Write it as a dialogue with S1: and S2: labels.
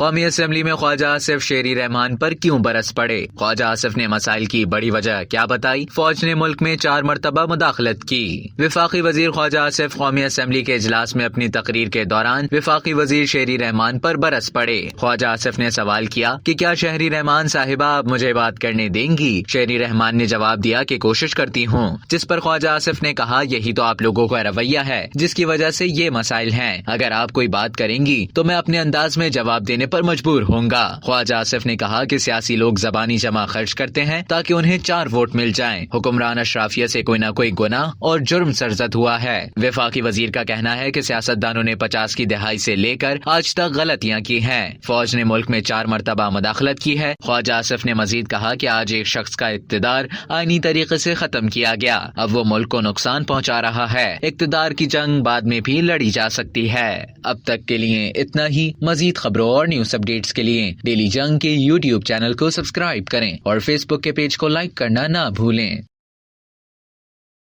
S1: कौमी असेंबली में ख्वाजा आसिफ शेरी रहमान पर क्यों बरस पड़े। ख्वाजा आसिफ ने मसाइल की बड़ी वजह क्या बताई। फौज ने मुल्क में 4 मरतबा मुदाखलत की। विफाकी वजीर ख्वाजा आसिफ कौमी असेंबली के इजलास में अपनी तकरीर के दौरान विफाकी वजीर शेरी रहमान पर बरस पड़े। ख्वाजा आसिफ ने सवाल किया कि क्या शेरी रहमान साहिबा आप मुझे बात करने देंगी। शेरी रहमान ने जवाब दिया कि कोशिश करती हूँ, जिस पर ख्वाजा आसिफ ने कहा यही तो आप लोगों का रवैया है जिसकी वजह से ये मसाइल हैं। अगर आप कोई बात करेंगी तो मैं अपने अंदाज में जवाब देने पर मजबूर होऊंगा। ख्वाजा आसिफ ने कहा कि सियासी लोग जबानी जमा खर्च करते हैं ताकि उन्हें 4 वोट मिल जाएं। हुक्मरान अशराफिया से कोई न कोई गुनाह और जुर्म सरजद हुआ है। विफाकी वजीर का कहना है कि सियासतदानों ने 50 की दहाई से लेकर आज तक गलतियां की हैं। फौज ने मुल्क में 4 मरतबा मुदाखलत की है। ख्वाजा आसिफ ने मजीद कहा कि आज एक शख्स का इक्तिदार आईनी तरीके से खत्म किया गया, अब वो मुल्क को नुकसान पहुंचा रहा है। इक्तिदार की जंग बाद में भी लड़ी जा सकती है। अब तक के लिए इतना ही। मजीद खबरों और न्यूज अपडेट्स के लिए डेली जंग के YouTube चैनल को सब्सक्राइब करें और Facebook के पेज को लाइक करना ना भूलें।